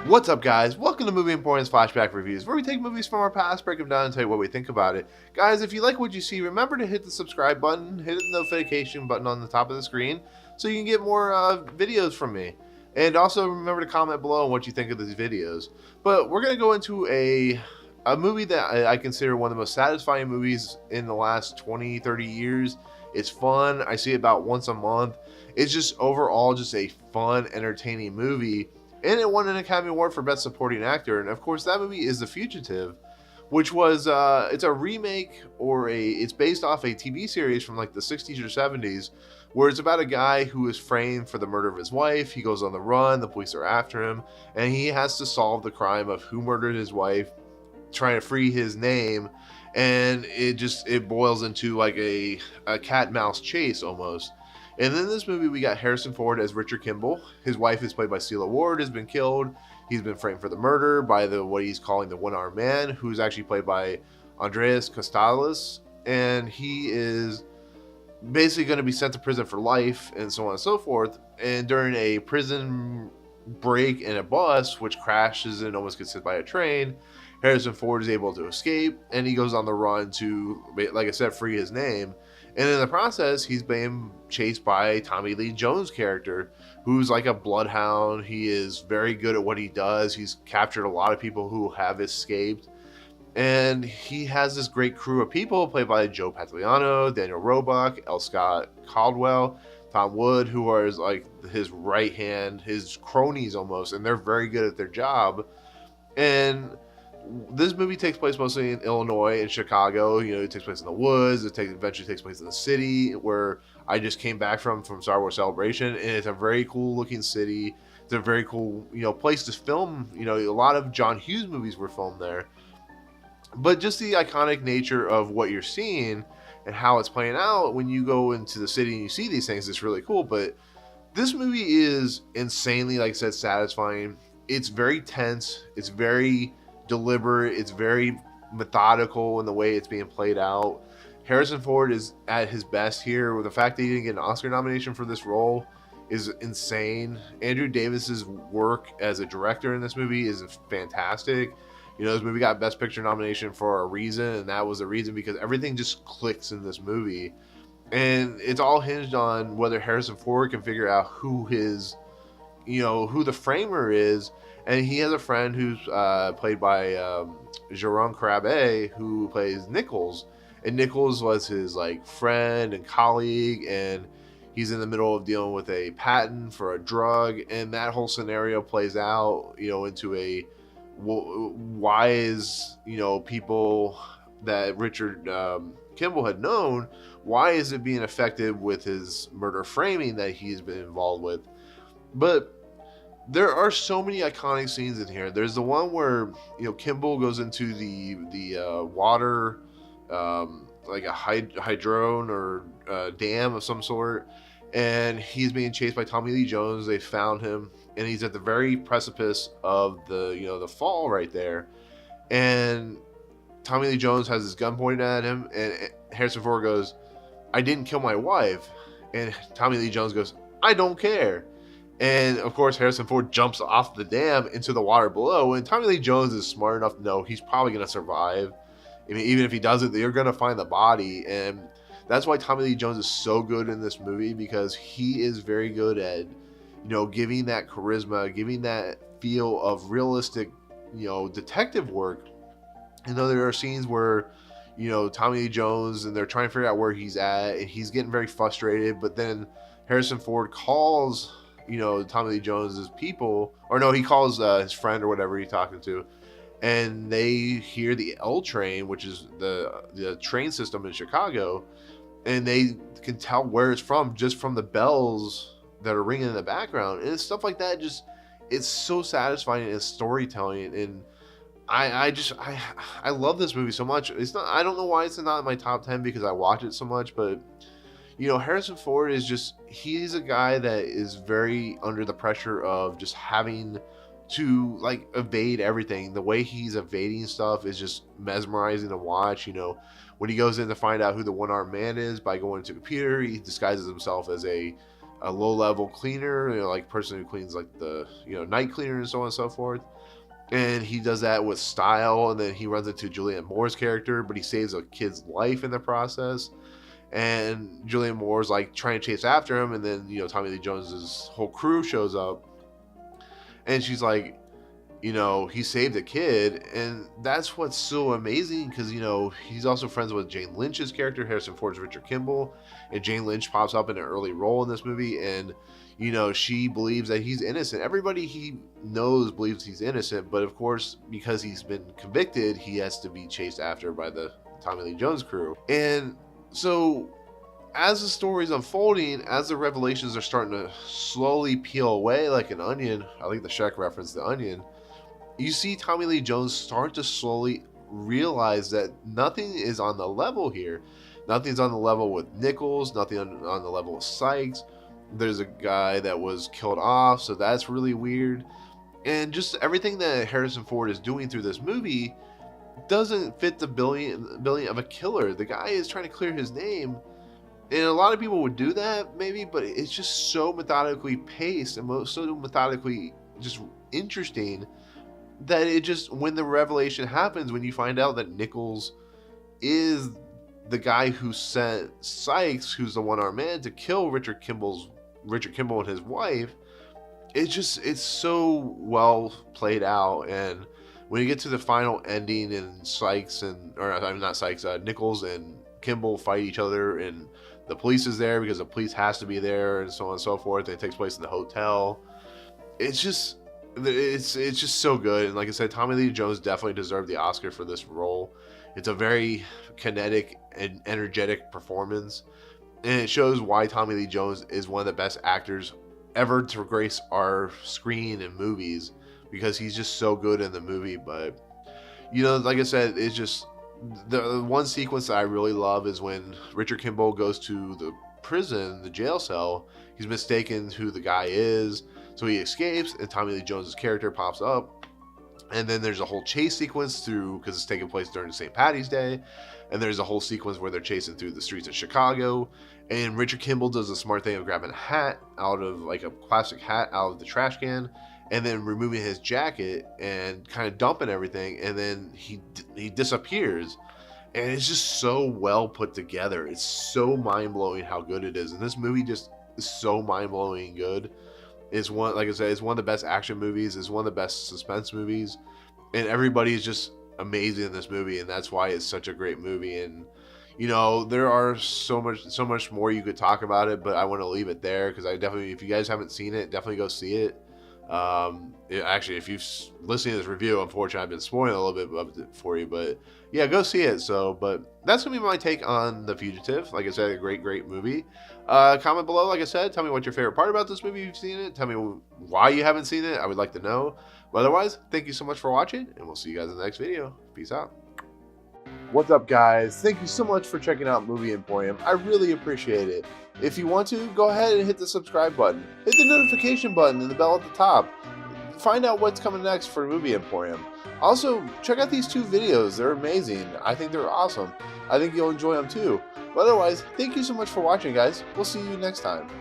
What's up, guys? Welcome to Movie Importance Flashback Reviews, where we take movies from our past, break them down, and tell you what we think about it. Guys, if you like what you see, remember to hit the subscribe button, hit the notification button on the top of the screen, so you can get more videos from me. And also remember to comment below on what you think of these videos. But we're going to go into a movie that I consider one of the most satisfying movies in the last 20, 30 years. It's fun. I see it about once a month. It's just overall just a fun, entertaining movie. And it won an Academy Award for Best Supporting Actor. And of course, that movie is The Fugitive, which was it's a remake it's based off a TV series from like the 60s or 70s, where it's about a guy who is framed for the murder of his wife. He goes on the run, the police are after him, and he has to solve the crime of who murdered his wife, trying to free his name, and it boils into like a cat and mouse chase almost. And in this movie, we got Harrison Ford as Richard Kimble. His wife is played by Celia Ward, has been killed. He's been framed for the murder by what he's calling the one-armed man, who's actually played by Andreas Costales. And he is basically going to be sent to prison for life and so on and so forth. And during a prison break in a bus, which crashes and almost gets hit by a train, Harrison Ford is able to escape, and he goes on the run to, like I said, free his name. And in the process, he's being chased by Tommy Lee Jones' character, who's like a bloodhound. He is very good at what he does. He's captured a lot of people who have escaped. And he has this great crew of people played by Joe Pantoliano, Daniel Roebuck, L. Scott Caldwell, Tom Wood, who are like his right hand, his cronies almost, and they're very good at their job. And this movie takes place mostly in Illinois and Chicago. You know, it takes place in the woods. Eventually takes place in the city where I just came back from Star Wars Celebration, and it's a very cool looking city. It's a very cool, place to film. A lot of John Hughes movies were filmed there. But just the iconic nature of what you're seeing and how it's playing out when you go into the city and you see these things, it's really cool. But this movie is insanely, like I said, satisfying. It's very tense. It's very deliberate. It's very methodical in the way it's being played out. Harrison Ford is at his best here. With the fact that he didn't get an Oscar nomination for this role is insane. Andrew Davis's work as a director in this movie is fantastic. This movie got Best Picture nomination for a reason, and that was the reason because everything just clicks in this movie. And it's all hinged on whether Harrison Ford can figure out who the framer is. And he has a friend who's played by Jerome Crabbe, who plays Nichols. And Nichols was his friend and colleague, and he's in the middle of dealing with a patent for a drug. And that whole scenario plays out, into a why is people that Richard Kimble had known, why is it being affected with his murder framing that he's been involved with? But there are so many iconic scenes in here. There's the one where Kimble goes into the water, like a hydrone or dam of some sort, and he's being chased by Tommy Lee Jones. They found him, and he's at the very precipice of the fall right there, and Tommy Lee Jones has his gun pointed at him, and Harrison Ford goes, "I didn't kill my wife," and Tommy Lee Jones goes, "I don't care." And of course, Harrison Ford jumps off the dam into the water below, and Tommy Lee Jones is smart enough to know he's probably going to survive. I mean, even if he doesn't, they're going to find the body. And that's why Tommy Lee Jones is so good in this movie, because he is very good at, giving that charisma, giving that feel of realistic, detective work. There are scenes where, Tommy Lee Jones, and they're trying to figure out where he's at, and he's getting very frustrated, but then Harrison Ford calls Tommy Lee Jones's people, or no, he calls his friend or whatever he's talking to, and they hear the L train, which is the train system in Chicago, and they can tell where it's from just from the bells that are ringing in the background, and it's stuff like that. It's so satisfying in storytelling, and I love this movie so much. I don't know why it's not in my top 10 because I watch it so much, but Harrison Ford he's a guy that is very under the pressure of just having to evade everything. The way he's evading stuff is just mesmerizing to watch. When he goes in to find out who the one-armed man is by going to the computer, he disguises himself as a low-level cleaner, person who cleans the night cleaner and so on and so forth. and he does that with style, and then he runs into Julianne Moore's character, but he saves a kid's life in the process. And Julianne Moore's like trying to chase after him, and then Tommy Lee Jones's whole crew shows up, and she's like, he saved a kid, and that's what's so amazing, because he's also friends with Jane Lynch's character, Harrison Ford's Richard Kimble, and Jane Lynch pops up in an early role in this movie, and she believes that he's innocent. Everybody he knows believes he's innocent, but of course, because he's been convicted, he has to be chased after by the Tommy Lee Jones crew. And so as the story's unfolding, as the revelations are starting to slowly peel away like an onion, I like the Shrek reference, the onion, you see Tommy Lee Jones start to slowly realize that nothing is on the level here. Nothing's on the level with Nichols, nothing on the level with Sykes. There's a guy that was killed off, so that's really weird. And just everything that Harrison Ford is doing through this movie doesn't fit the billion of a killer. The guy is trying to clear his name, and a lot of people would do that maybe, but it's just so methodically paced and so methodically just interesting that it just, when the revelation happens, when you find out that Nichols is the guy who sent Sykes, who's the one-armed man, to kill Richard Kimble and his wife, it's so well played out. And when you get to the final ending and Nichols and Kimble fight each other, and the police is there because the police has to be there, and so on and so forth, and it takes place in the hotel. It's just so good. And like I said, Tommy Lee Jones definitely deserved the Oscar for this role. It's a very kinetic and energetic performance, and it shows why Tommy Lee Jones is one of the best actors ever to grace our screen in movies, because he's just so good in the movie. But like I said, it's just the one sequence that I really love is when Richard Kimble goes to the prison, the jail cell. He's mistaken who the guy is, so he escapes, and Tommy Lee Jones's character pops up. And then there's a whole chase sequence through, because it's taking place during St. Patty's Day, and there's a whole sequence where they're chasing through the streets of Chicago, and Richard Kimble does the smart thing of grabbing a hat out of, like a plastic hat out of the trash can, and then removing his jacket and kind of dumping everything, and then he disappears. And it's just so well put together. It's so mind-blowing how good it is, and this movie just is so mind-blowing good. It's one, like I said, it's one of the best action movies. It's one of the best suspense movies, and everybody is just amazing in this movie, and that's why it's such a great movie. And there are so much more you could talk about it, but I want to leave it there, because I definitely, if you guys haven't seen it, definitely go see it. Actually, if you've listened to this review, unfortunately I've been spoiling a little bit of it for you, but yeah, go see it. But that's gonna be my take on The Fugitive. Like I said, a great movie. Comment below, like I said, tell me what your favorite part about this movie, if you've seen it. Tell me why you haven't seen it. I would like to know. But otherwise, thank you so much for watching, and we'll see you guys in the next video. Peace out. What's up, guys? Thank you so much for checking out Movie Emporium. I really appreciate it. If you want to, go ahead and hit the subscribe button. Hit the notification button and the bell at the top. Find out what's coming next for Movie Emporium. Also, check out these 2 videos. They're amazing. I think they're awesome. I think you'll enjoy them too. But otherwise, thank you so much for watching, guys. We'll see you next time.